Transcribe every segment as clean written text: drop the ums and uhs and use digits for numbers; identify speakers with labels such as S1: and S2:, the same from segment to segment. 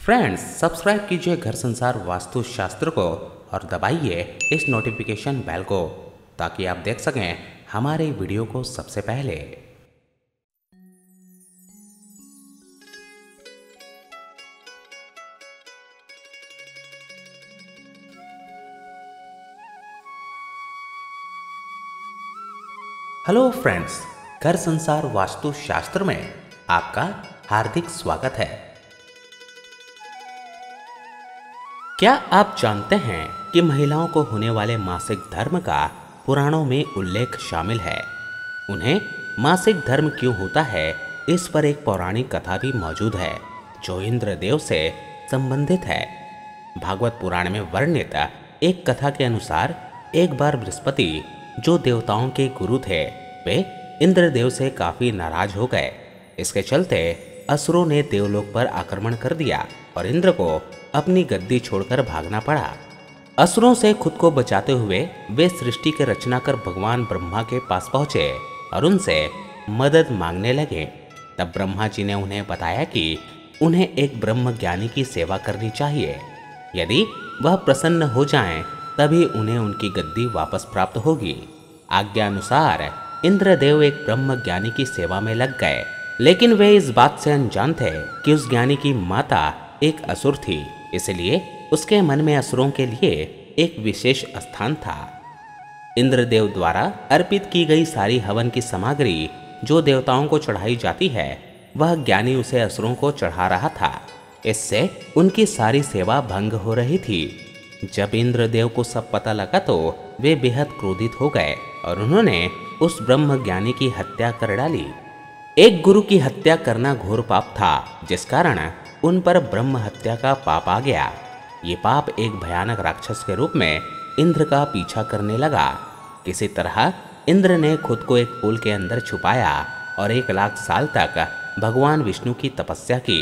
S1: Friends, subscribe कीजिए घर संसार वास्तु शास्त्र को और दबाइए इस नोटिफिकेशन बेल को ताकि आप देख सकें हमारे वीडियो को सबसे पहले। हेलो फ्रेंड्स, घर संसार वास्तु शास्त्र में आपका हार्दिक स्वागत है। क्या आप जानते हैं कि महिलाओं को होने वाले मासिक धर्म का पुराणों में उल्लेख शामिल है? उन्हें मासिक धर्म क्यों होता है, इस पर एक पौराणिक कथा भी मौजूद है जो इंद्रदेव से संबंधित है। भागवत पुराण में वर्णित एक कथा के अनुसार एक बार बृहस्पति, जो देवताओं के गुरु थे, वे इंद्रदेव से काफी नाराज हो गए। इसके चलते असुरों ने देवलोक पर आक्रमण कर दिया और इंद्र को अपनी गद्दी छोड़कर भागना पड़ा। असुरों से खुद को बचाते हुए वे सृष्टि के रचनाकर भगवान ब्रह्मा के पास पहुंचे और उनसे मदद मांगने लगे। तब ब्रह्मा जी ने उन्हें बताया कि उन्हें एक ब्रह्म ज्ञानी की सेवा करनी चाहिए। यदि वह प्रसन्न हो जाएं, तभी उन्हें उनकी गद्दी वापस प्राप्त होगी। आज्ञा अनुसार इंद्रदेव एक ब्रह्म ज्ञानी की सेवा में लग गए, लेकिन वे इस बात से अनजान थे कि उस ज्ञानी की माता एक असुर थी, इसलिए उसके मन में असुरों के लिए एक विशेष स्थान था। इंद्रदेव द्वारा अर्पित की गई सारी हवन की सामग्री जो देवताओं को चढ़ाई जाती है, वह ज्ञानी उसे असुरों को चढ़ा रहा था। इससे उनकी सारी सेवा भंग हो रही थी। जब इंद्रदेव को सब पता लगा तो वे बेहद क्रोधित हो गए और उन्होंने उस ब्रह्म ज्ञानी की हत्या कर डाली। एक गुरु की हत्या करना घोर पाप था, जिस कारण उन पर ब्रह्म हत्या का पाप आ गया। ये पाप एक भयानक राक्षस के रूप में इंद्र का पीछा करने लगा। किसी तरह इंद्र ने खुद को एक फूल के अंदर छुपाया और 1,00,000 साल तक भगवान विष्णु की तपस्या की।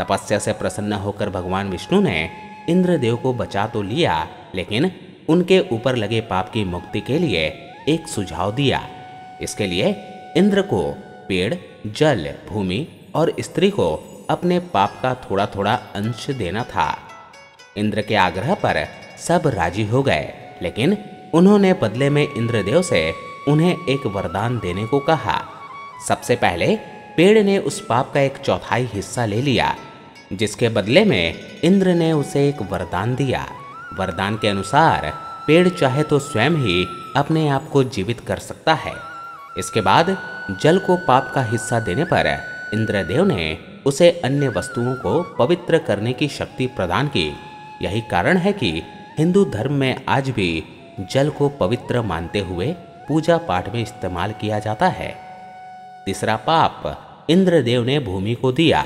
S1: तपस्या से प्रसन्न होकर भगवान विष्णु ने इंद्रदेव को बचा तो लिया, लेकिन उनके ऊपर लगे पाप की मुक्ति के लिए एक सुझाव दिया। इसके लिए इंद्र को पेड़, जल, भूमि और स्त्री को अपने पाप का थोड़ा थोड़ा अंश देना था। इंद्र के आग्रह पर सब राजी हो गए, लेकिन उन्होंने बदले में इंद्रदेव से उन्हें एक वरदान देने को कहा। सबसे पहले पेड़ ने उस पाप का 1/4 हिस्सा ले लिया, जिसके बदले में इंद्र ने उसे एक वरदान दिया। वरदान के अनुसार पेड़ चाहे तो स्वयं ही अपने आप को जीवित कर सकता है। इसके बाद जल को पाप का हिस्सा देने पर इंद्रदेव ने उसे अन्य वस्तुओं को पवित्र करने की शक्ति प्रदान की। यही कारण है कि हिंदू धर्म में आज भी जल को पवित्र मानते हुए पूजा पाठ में इस्तेमाल किया जाता है। तीसरा पाप इंद्रदेव ने भूमि को दिया।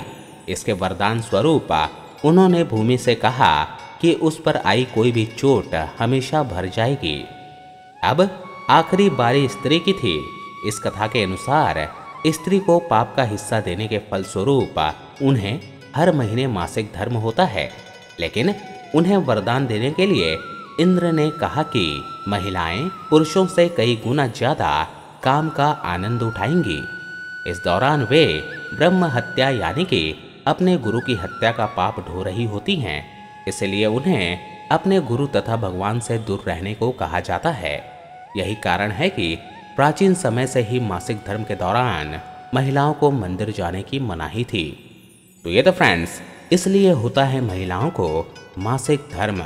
S1: इसके वरदान स्वरूप उन्होंने भूमि से कहा कि उस पर आई कोई भी चोट हमेशा भर जाएगी। अब आखिरी बारी स्त्री की थी। इस कथा के अनुसार स्त्री को पाप का हिस्सा देने के फलस्वरूप उन्हें हर महीने मासिक धर्म होता है, लेकिन उन्हें वरदान देने के लिए इंद्र ने कहा कि महिलाएं पुरुषों से कई गुना ज्यादा काम का आनंद उठाएंगी। इस दौरान वे ब्रह्म हत्या यानी कि अपने गुरु की हत्या का पाप ढो रही होती हैं, इसलिए उन्हें अपने गुरु तथा भगवान से दूर रहने को कहा जाता है। यही कारण है कि प्राचीन समय से ही मासिक धर्म के दौरान महिलाओं को मंदिर जाने की मनाही थी। तो ये तो फ्रेंड्स, इसलिए होता है महिलाओं को मासिक धर्म।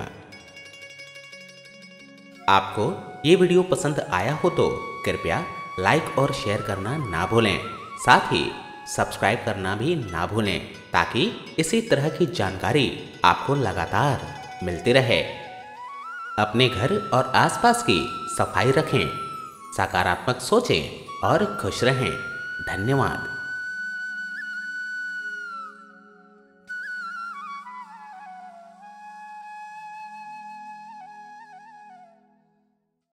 S1: आपको ये वीडियो पसंद आया हो तो कृपया लाइक और शेयर करना ना भूलें। साथ ही सब्सक्राइब करना भी ना भूलें, ताकि इसी तरह की जानकारी आपको लगातार मिलती रहे। अपने घर और आसपास की सफाई रखें, सकारात्मक सोचें और खुश रहें। धन्यवाद।